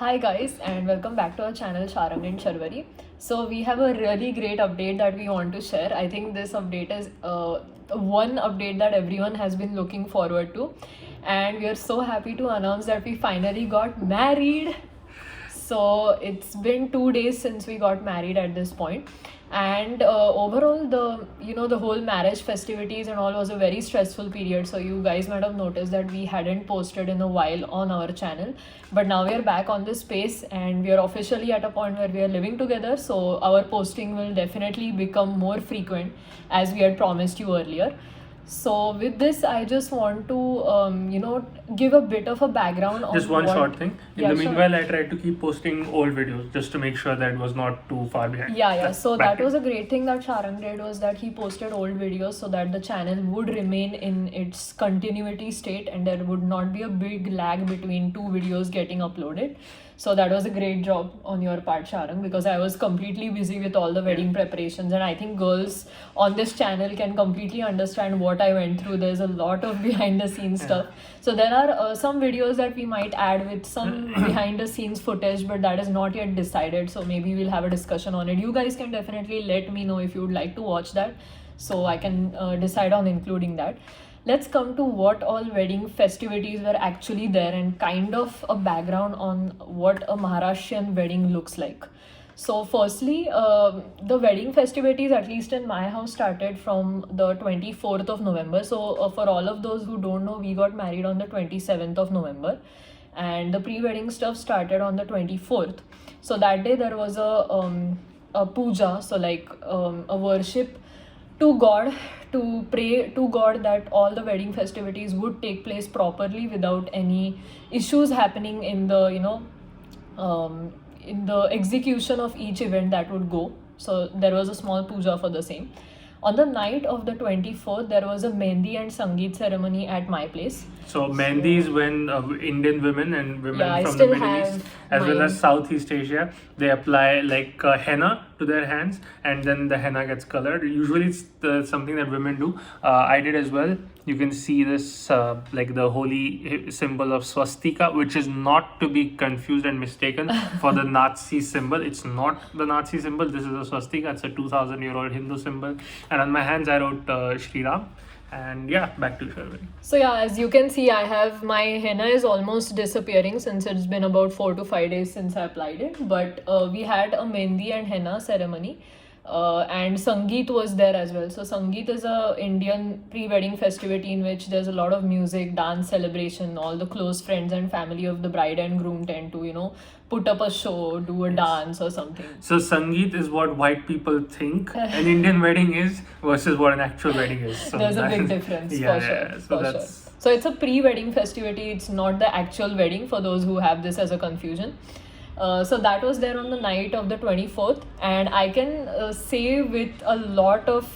Hi guys, and welcome back to our channel Sharang and Sharvari. So we have a really great update that we want to share. I think this update is one update that everyone has been looking forward to, and we are so happy to announce that we finally got married. So it's been 2 days since we got married at this point, and overall the whole marriage festivities and all was a very stressful period. So you guys might have noticed that we hadn't posted in a while on our channel, but now we are back on this space and we are officially at a point where we are living together. So our posting will definitely become more frequent as we had promised you earlier. So with this, I just want to give a bit of a background on Just one short thing. In the sure. meanwhile, I tried to keep posting old videos just to make sure that it was not too far behind. Yeah. So back that was a great thing that Sharang did, was that he posted old videos so that the channel would remain in its continuity state and there would not be a big lag between two videos getting uploaded. So that was a great job on your part, Sharang, because I was completely busy with all the wedding preparations, and I think girls on this channel can completely understand what I went through. There's a lot of behind the scenes stuff. So there are some videos that we might add with some behind the scenes footage, but that is not yet decided. So maybe we'll have a discussion on it. You guys can definitely let me know if you would like to watch that, so I can decide on including that. Let's come to what all wedding festivities were actually there and kind of a background on what a Maharashtrian wedding looks like. So, firstly, the wedding festivities, at least in my house, started from the 24th of November. So, for all of those who don't know, we got married on the 27th of November, and the pre-wedding stuff started on the 24th. So that day there was a puja, so like a worship to God, to pray to God that all the wedding festivities would take place properly without any issues happening in the in the execution of each event that would go. So there was a small puja for the same. On the night of the 24th, there was a Mehndi and Sangeet ceremony at my place. So Mehndi is when Indian women and women Yeah, I from the still Middle East, have as well mine. as Southeast Asia, they apply like henna to their hands, and then the henna gets colored. Usually, it's something that women do. I did as well. You can see this like the holy symbol of swastika, which is not to be confused and mistaken for the Nazi symbol. It's not the Nazi symbol. This is a swastika. It's a 2,000-year-old Hindu symbol. And on my hands, I wrote Shri Ram. And yeah, back to Sharvari. So yeah, as you can see, I have my henna is almost disappearing since it's been about 4 to 5 days since I applied it. But we had a Mehndi and henna ceremony, and Sangeet was there as well. So Sangeet is a Indian pre-wedding festivity in which there's a lot of music, dance, celebration. All the close friends and family of the bride and groom tend to put up a show, do a dance or something. So Sangeet is what white people think an Indian wedding is versus what an actual wedding is. So There's a big that's- difference, Yeah, for sure. yeah. So for that's sure. So it's a pre-wedding festivity. It's not the actual wedding, for those who have this as a confusion. So that was there on the night of the 24th, and I can say with a lot of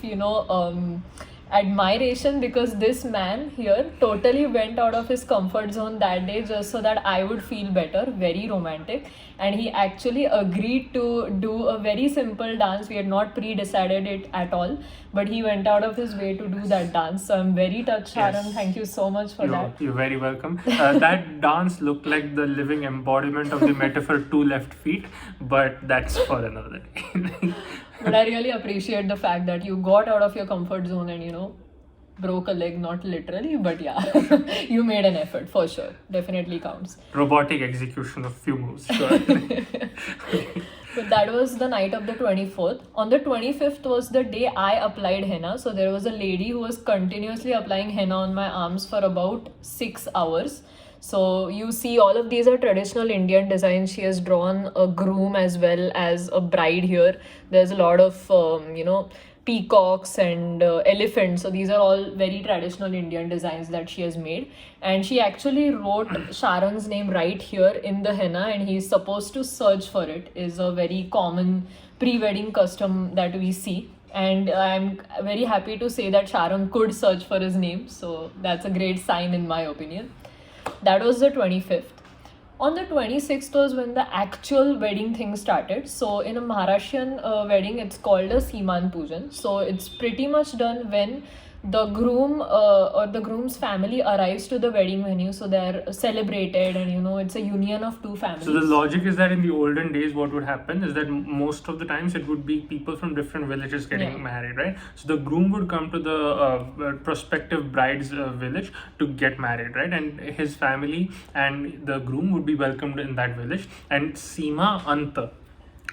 admiration, because this man here totally went out of his comfort zone that day just so that I would feel better. Very romantic, and he actually agreed to do a very simple dance. We had not pre-decided it at all, but he went out of his way to do that dance. So I'm very touched, Sharon. Yes. Thank you so much for that. You're very welcome. That dance looked like the living embodiment of the metaphor two left feet, but that's for another day. But I really appreciate the fact that you got out of your comfort zone and broke a leg, not literally, but yeah, you made an effort for sure. Definitely counts. Robotic execution of few moves. Sure. But that was the night of the 24th. On the 25th was the day I applied henna. So there was a lady who was continuously applying henna on my arms for about 6 hours. So you see, all of these are traditional Indian designs. She has drawn a groom as well as a bride here. There's a lot of, peacocks and elephants. So these are all very traditional Indian designs that she has made. And she actually wrote Sharang's name right here in the henna, and he's supposed to search for it. Is a very common pre-wedding custom that we see. And I'm very happy to say that Sharang could search for his name. So that's a great sign in my opinion. That was the 25th. On the 26th was when the actual wedding thing started. So in a Maharashtrian wedding, it's called a Siman Pujan. So it's pretty much done when the groom or the groom's family arrives to the wedding venue, so they're celebrated, and you know, it's a union of two families. So the logic is that in the olden days, what would happen is that most of the times it would be people from different villages getting Yeah. married, right? So the groom would come to the prospective bride's village to get married, right? And his family and the groom would be welcomed in that village. And Seema Anta,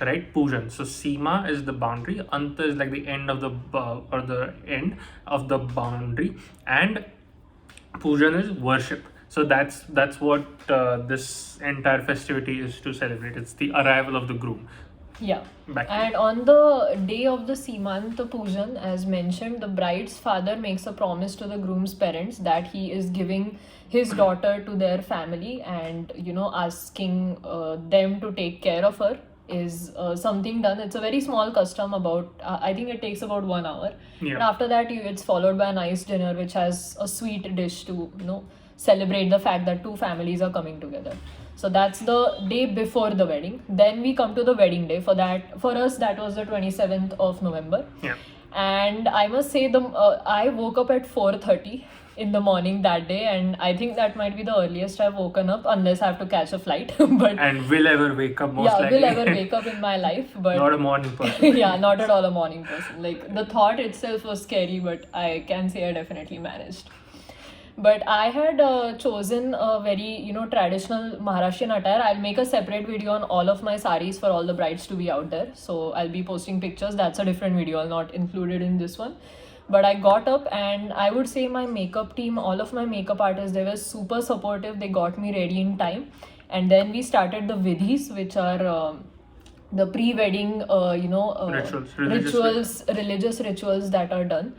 right? Pujan. So Seema is the boundary, Anta is like the end of the or the end of the boundary, and Pujan is worship. So that's what this entire festivity is to celebrate. It's the arrival of the groom. Yeah. Back to And on the day of the Simanta Pujan, as mentioned, the bride's father makes a promise to the groom's parents that he is giving his daughter to their family, and you know, asking them to take care of her is something done. It's a very small custom, about I think it takes about 1 hour. Yeah. And after that, it's followed by a nice dinner, which has a sweet dish to, you know, celebrate the fact that two families are coming together. So that's the day before the wedding. Then we come to the wedding day. For us, that was the 27th of November. Yeah. And I must say, I woke up at 4:30 in the morning that day, and I think that might be the earliest I've woken up, unless I have to catch a flight. But And will ever wake up, most yeah, likely. will ever wake up in my life, but Not a morning person. yeah, not at all a morning person. Like, the thought itself was scary, but I can say I definitely managed. But I had chosen a very, you know, traditional Maharashtrian attire. I'll make a separate video on all of my saris for all the brides to be out there. So I'll be posting pictures. That's a different video. I'll not include it in this one. But I got up, and I would say my makeup team, all of my makeup artists, they were super supportive. They got me ready in time. And then we started the vidhis, which are the pre-wedding, religious rituals that are done.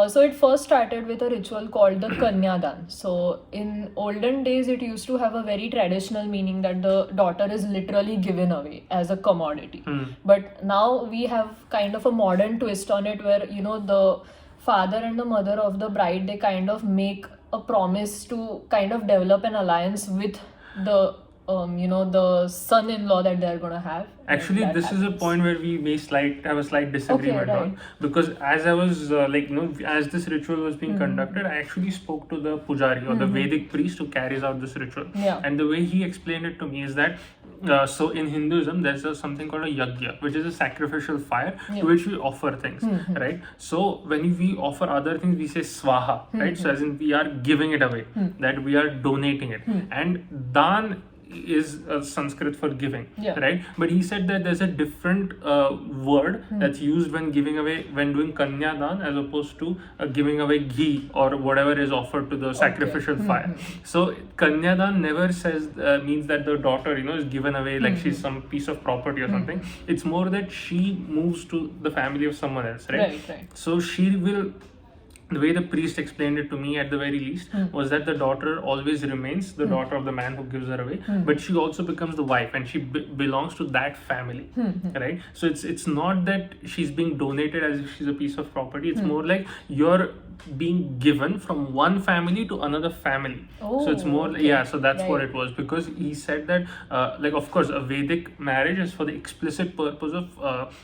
So it first started with a ritual called the Kanyadan. So in olden days, it used to have a very traditional meaning that the daughter is literally given away as a commodity. But now we have kind of a modern twist on it, where, you know, the father and the mother of the bride, they kind of make a promise to kind of develop an alliance with the the son-in-law that they're gonna have. Actually, That this is a happens. point where we may have a slight disagreement right. on, because as I was as this ritual was being conducted, I actually spoke to the pujari or the Vedic priest who carries out this ritual. Yeah. And the way he explained it to me is that so in Hinduism there's something called a yajna, which is a sacrificial fire to which we offer things, right? So when we offer other things, we say swaha, right? So as in we are giving it away, that we are donating it, and dan is Sanskrit for giving, Yeah. right? But he said that there's a different word that's used when giving away, when doing kanyadan, as opposed to giving away ghee or whatever is offered to the sacrificial fire. So kanyadan never says means that the daughter, is given away like she's some piece of property or something. It's more that she moves to the family of someone else, right? Right. So she will. The way the priest explained it to me, at the very least, was that the daughter always remains the daughter of the man who gives her away, but she also becomes the wife, and she belongs to that family, right? So it's not that she's being donated as if she's a piece of property. It's more like you're being given from one family to another family. So it's more, okay. yeah. So that's what Right. it was, because he said that, of course, a Vedic marriage is for the explicit purpose of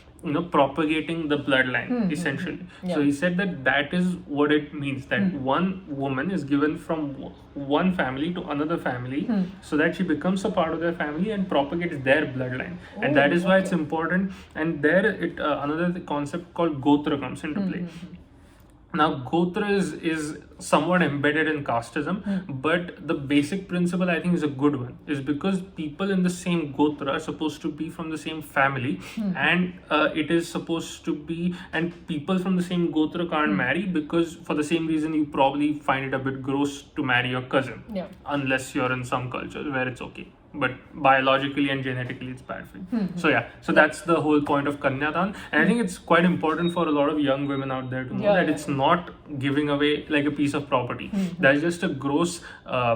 propagating the bloodline, essentially. Yeah. So he said that is what it means, that one woman is given from one family to another family, so that she becomes a part of their family and propagates their bloodline. And that is why it's important. And there another concept called gotra comes into play. Now, Gotra is somewhat embedded in casteism, but the basic principle, I think, is a good one. Is because people in the same Gotra are supposed to be from the same family, and it is supposed to be, and people from the same Gotra can't marry, because for the same reason you probably find it a bit gross to marry your cousin, Yeah. unless you're in some cultures where it's okay. But biologically and genetically, it's bad for you. So that's the whole point of Kanyadan. And I think it's quite important for a lot of young women out there to know that it's not giving away like a piece of property. That's just a gross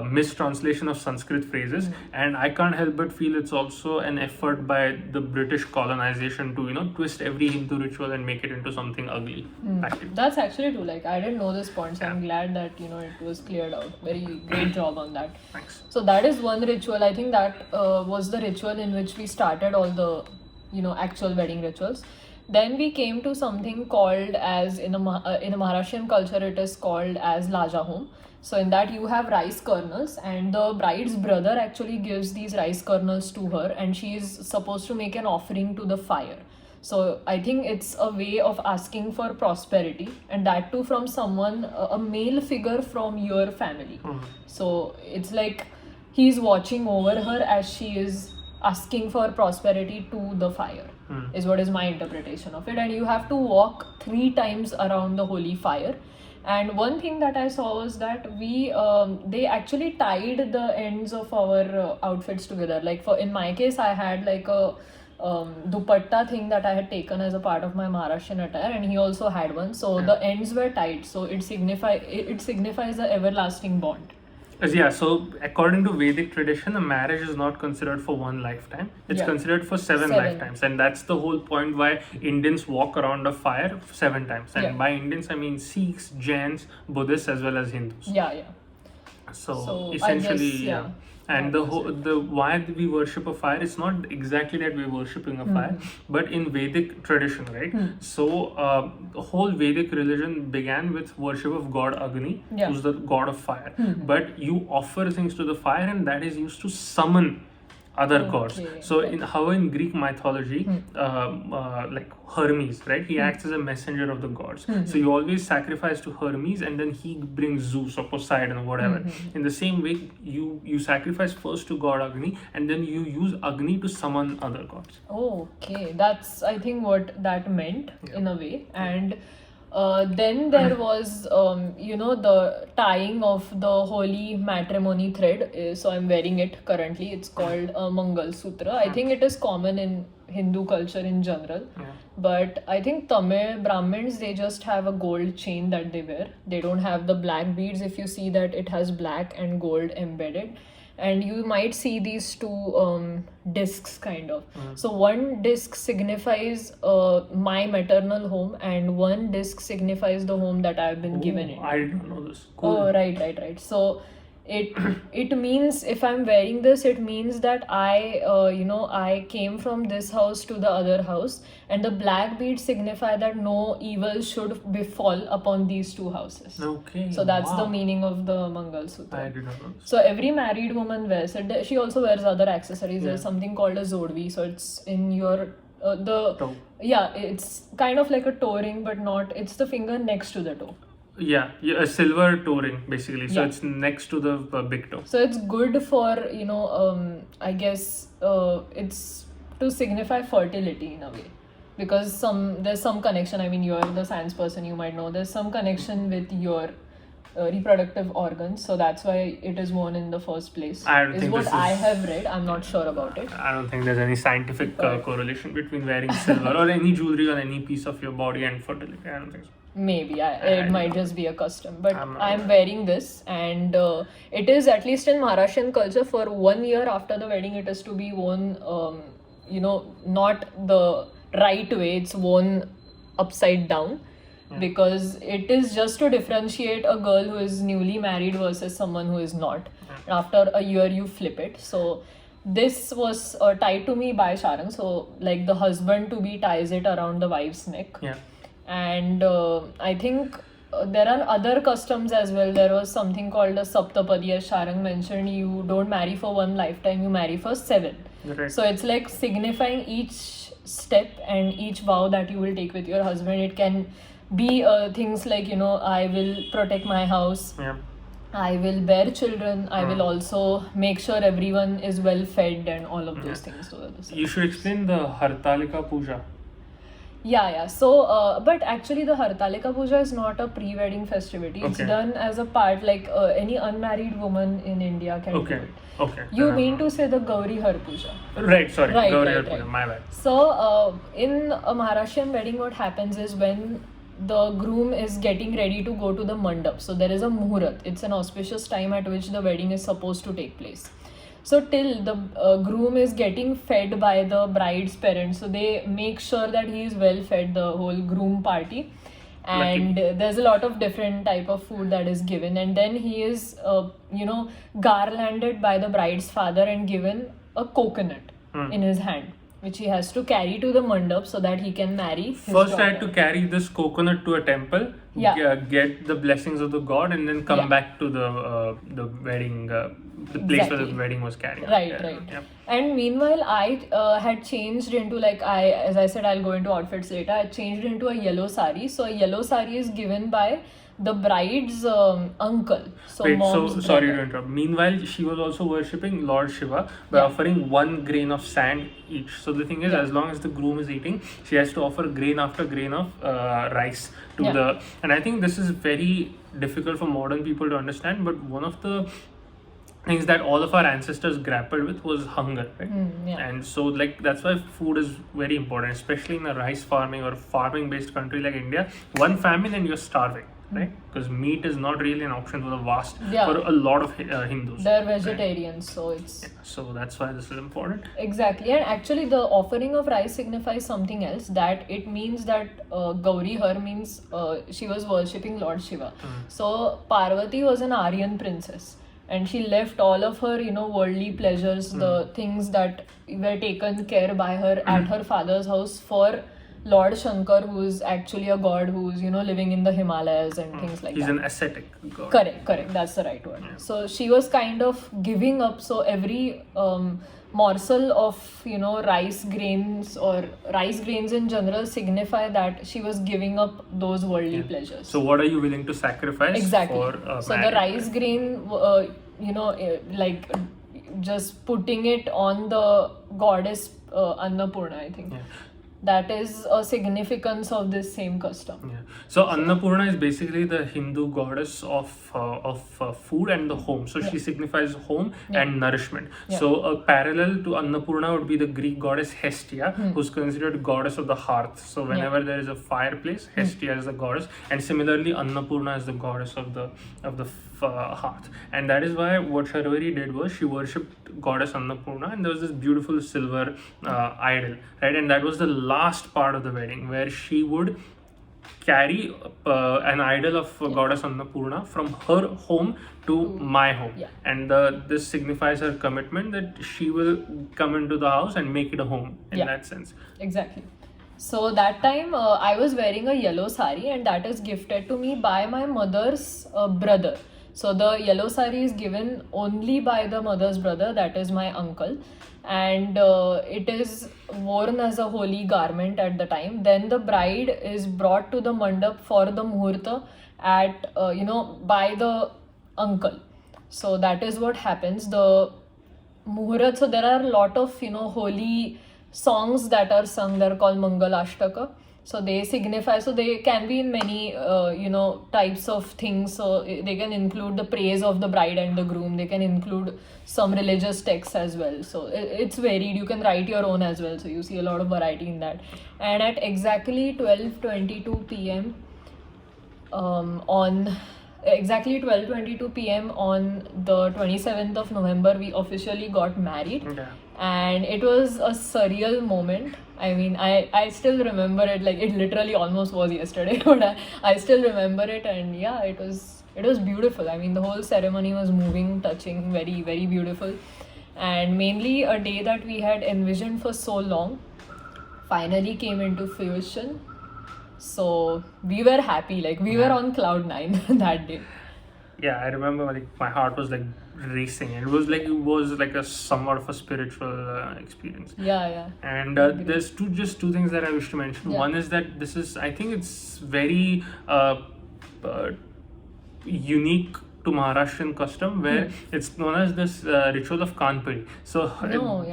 mistranslation of Sanskrit phrases. And I can't help but feel it's also an effort by the British colonization to, twist every Hindu ritual and make it into something ugly. Back to you. That's actually true. Like, I didn't know this point, so I'm glad that, it was cleared out. Very great job on that. Thanks. So that is one ritual. I think that was the ritual in which we started all the, actual wedding rituals. Then we came to something called as in a Maharashtrian culture it is called as Lajahom. So in that you have rice kernels, and the bride's brother actually gives these rice kernels to her, and she is supposed to make an offering to the fire. So I think it's a way of asking for prosperity, and that too from someone, a male figure from your family. So it's like he's watching over her as she is asking for prosperity to the fire, is what is my interpretation of it. And you have to walk 3 times around the holy fire. And one thing that I saw was that they actually tied the ends of our outfits together. Like in my case, I had like a dupatta thing that I had taken as a part of my Maharashtrian attire, and he also had one. So the ends were tied. So it signifies the everlasting bond. Yeah, so according to Vedic tradition, a marriage is not considered for one lifetime. It's considered for 7 lifetimes. And that's the whole point why Indians walk around a fire 7 times. And by Indians, I mean Sikhs, Jains, Buddhists, as well as Hindus. Yeah. So essentially, guess, and the why we worship a fire, it's not exactly that we're worshipping a fire, but in Vedic tradition, right? So the whole Vedic religion began with worship of god Agni, who's the god of fire. But you offer things to the fire, and that is used to summon other gods. So in Greek mythology, like Hermes, right? He acts as a messenger of the gods. So you always sacrifice to Hermes, and then he brings Zeus or Poseidon or whatever. In the same way, you sacrifice first to god Agni, and then you use Agni to summon other gods. Okay, that's I think what that meant in a way. And then there was, the tying of the holy matrimony thread. So I'm wearing it currently. It's called a Mangal Sutra. I think it is common in Hindu culture in general. But I think Tamil Brahmins, they just have a gold chain that they wear. They don't have the black beads. If you see that, it has black and gold embedded. And you might see these 2 discs kind of. So one disc signifies my maternal home, and one disc signifies the home that I've been given it. I didn't know this. Cool. Oh, right. So it means, if I'm wearing this, it means that I came from this house to the other house, and the black beads signify that no evil should befall upon these 2 houses. Okay. So that's the meaning of the Mangal Sutra. I did not know this. So every married woman wears it. She also wears other accessories. There's something called a zodvi. So it's in your toe. Yeah, it's kind of like a toe ring, but not. It's the finger next to the toe. Yeah, a silver toe ring basically. So it's next to the big toe. So it's good for I guess it's to signify fertility in a way, because there's some connection. I mean, you're the science person, you might know there's some connection with your reproductive organs, so that's why it is worn in the first place. I have read. I'm not sure about it. I don't think there's any scientific correlation between wearing silver or any jewelry on any piece of your body and fertility. I don't think so. Maybe it might just be a custom, but I'm wearing this, and it is, at least in Maharashtrian culture, for 1 year after the wedding it is to be worn not the right way. It's worn upside down, because it is just to differentiate a girl who is newly married versus someone who is not. After a year you flip it. So this was tied to me by Sharang. So like the husband to be ties it around the wife's neck. And I think there are other customs as well. There was something called a Saptapadi, as Sharang mentioned. You don't marry for 1 lifetime, you marry for 7. Right. So it's like signifying each step and each vow that you will take with your husband. It can be things like, I will protect my house. I will bear children. I will also make sure everyone is well fed and all of those things. So you should explain the Hartalika Puja. Yeah. So, but actually the Hartalika Puja is not a pre-wedding festivity. It's done as a part, like any unmarried woman in India can do it. You mean to say the Gauri Har Puja? Right, sorry. Gauri Har Puja, my bad. So, in a Maharashtrian wedding, what happens is when the groom is getting ready to go to the mandap. So, there is a muhurat. It's an auspicious time at which the wedding is supposed to take place. So till the groom is getting fed by the bride's parents, so they make sure that he is well fed, the whole groom party, and there's a lot of different type of food that is given, and then he is garlanded by the bride's father and given a coconut in his hand, which he has to carry to the mandap so that he can marry his First, I had daughter. to carry this coconut to a temple, Yeah. get the blessings of the god, and then come Yeah. back to the wedding, the place where the Exactly. wedding was carrying out. Right, Yeah, right. yeah. And meanwhile, I had changed into like as I said, I'll go into outfits later. I changed into a yellow sari. So a yellow sari is given by the bride's uncle. So Wait, mom's so sorry to brother. interrupt. Meanwhile, she was also worshipping Lord Shiva by Yeah. offering one grain of sand each. So the thing is, Yeah. as long as the groom is eating, she has to offer grain after grain of rice to Yeah. the. And I think this is very difficult for modern people to understand. But one of the things that all of our ancestors grappled with was hunger, right? Yeah. And so like that's why food is very important, especially in a rice farming or farming based country like India. One famine and you're starving, right? Because meat is not really an option for the vast Yeah. for a lot of Hindus. They're vegetarians, so it's So that's why this is important. exactly. And actually, the offering of rice signifies something else. That it means that Gauri, her means she was worshipping Lord Shiva. So Parvati was an Aryan princess, and she left all of her, worldly pleasures, the things that were taken care by her at her father's house for Lord Shankar, who is actually a god who's living in the Himalayas and things like He's that. an ascetic god. Correct. That's the right word. So she was kind of giving up. So every morsel of rice grains or rice grains in general signify that she was giving up those worldly pleasures. So what are you willing to sacrifice Exactly. for So the marriage? rice grain, like just putting it on the goddess Annapurna, I think. Yeah. That is a significance of this same custom. Yeah. So Annapurna is basically the Hindu goddess of food and the home. So she signifies home and nourishment. Yeah. So a parallel to Annapurna would be the Greek goddess Hestia, who's considered goddess of the hearth. So whenever there is a fireplace, Hestia is the goddess, and similarly Annapurna is the goddess of the hearth. And that is why what Sharvari did was she worshipped goddess Annapurna, and there was this beautiful silver idol, right? And that was the last part of the wedding where she would carry an idol of goddess Annapurna from her home to my home. Yeah. And this signifies her commitment that she will come into the house and make it a home in Yeah. that sense. Exactly. So that time I was wearing a yellow sari, and that is gifted to me by my mother's brother. So the yellow sari is given only by the mother's brother, that is my uncle, and it is worn as a holy garment at the time. Then the bride is brought to the mandap for the muhurta at by the uncle. So that is what happens. The muhurat. So there are a lot of holy songs that are sung. They're called Mangalashtaka. So they signify. So they can be in many types of things. So they can include the praise of the bride and the groom. They can include some religious texts as well. So it's varied. You can write your own as well. So you see a lot of variety in that. And at exactly 12:22 p.m. On exactly 12:22 p.m. on the 27th of November, we officially got married. Yeah. And it was a surreal moment. I mean, I still remember it, like it literally almost was yesterday, but I still remember it, and yeah, it was beautiful. I mean, the whole ceremony was moving, touching, very, very beautiful, and mainly a day that we had envisioned for so long finally came into fruition. So we were happy, like we were on cloud nine that day. Yeah, I remember like my heart was like racing. It was like a somewhat of a spiritual experience. Yeah. And there's two things that I wish to mention. Yeah. One is that I think it's very unique to Maharashtrian custom, where it's known as this ritual of Kanpuri. So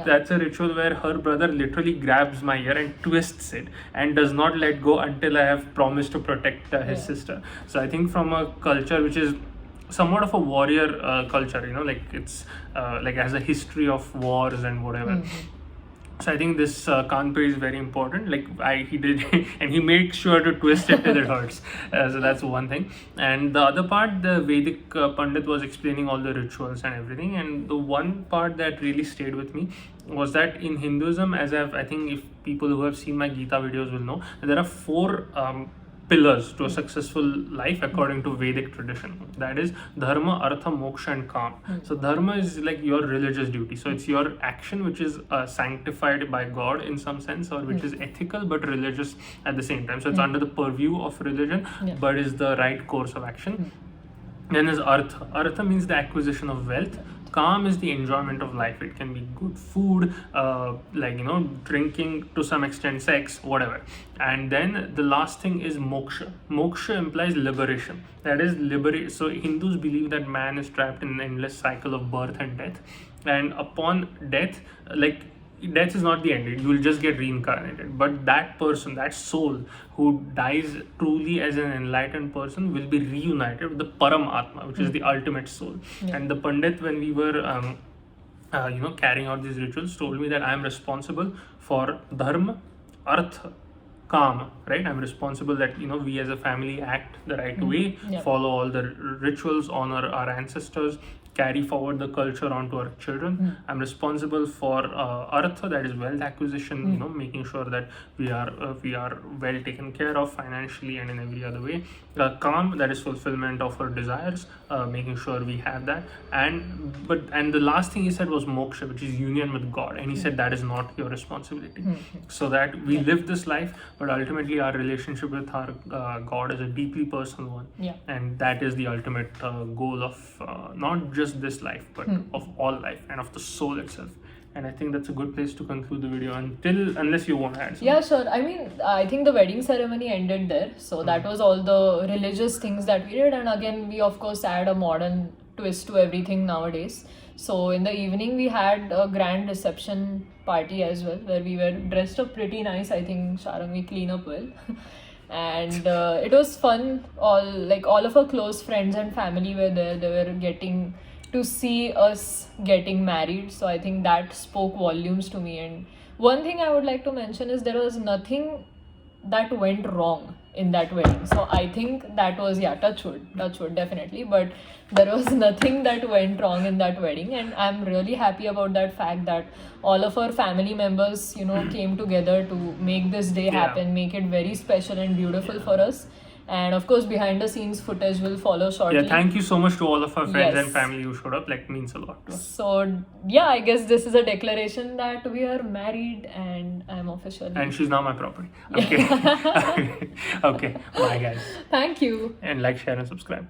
that's a ritual where her brother literally grabs my ear and twists it and does not let go until I have promised to protect his sister. So I think from a culture which is somewhat of a warrior culture, like it's like has a history of wars and whatever. So I think this Kanpuri is very important. Like he did, and he made sure to twist it till it hurts. So that's one thing. And the other part, the Vedic Pandit was explaining all the rituals and everything. And the one part that really stayed with me was that in Hinduism, I think if people who have seen my Gita videos will know, there are four pillars to a successful life according to Vedic tradition. That is dharma, artha, moksha, and kam. So dharma is like your religious duty. So it's your action which is sanctified by God in some sense, or which is ethical but religious at the same time. So it's under the purview of religion, but is the right course of action. Then is artha. Artha means the acquisition of wealth. Calm is the enjoyment of life. It can be good food, like drinking, to some extent sex, whatever. And then the last thing is moksha. Moksha implies liberation. That is liberate. So Hindus believe that man is trapped in an endless cycle of birth and death, and upon death, like death is not the end. You will just get reincarnated. But that person, that soul who dies truly as an enlightened person, will be reunited with the Paramatma, which is the ultimate soul. And the Pandit, when we were carrying out these rituals, told me that I am responsible for dharma, artha, kam, right? I'm responsible that we as a family act the right way, follow all the rituals, honor our ancestors, carry forward the culture onto our children. I'm responsible for artha, that is wealth acquisition, making sure that we are well taken care of financially and in every other way. Kam, that is fulfillment of our desires, making sure we have that. And the last thing he said was moksha, which is union with God. And he said that is not your responsibility. So that we live this life, but ultimately our relationship with our God is a deeply personal one. And that is the ultimate goal of not just this life, but of all life and of the soul itself. And I think that's a good place to conclude the video unless you want to add something. Yeah, sure. I mean, I think the wedding ceremony ended there. So that was all the religious things that we did. And again, we of course add a modern twist to everything nowadays. So in the evening, we had a grand reception party as well, where we were dressed up pretty nice. I think, Sharang, we clean up well. And it was fun. All of our close friends and family were there. They were getting to see us getting married. So I think that spoke volumes to me. And one thing I would like to mention is there was nothing that went wrong in that wedding. So I think that was, touch wood, definitely. But there was nothing that went wrong in that wedding. And I'm really happy about that fact that all of our family members, came together to make this day happen, make it very special and beautiful for us. And of course, behind the scenes footage will follow shortly. Yeah, thank you so much to all of our friends and family who showed up. Like, means a lot to us. So, I guess this is a declaration that we are married and I'm officially. And she's now my property. Okay. Okay. Bye, guys. Thank you. And like, share, and subscribe.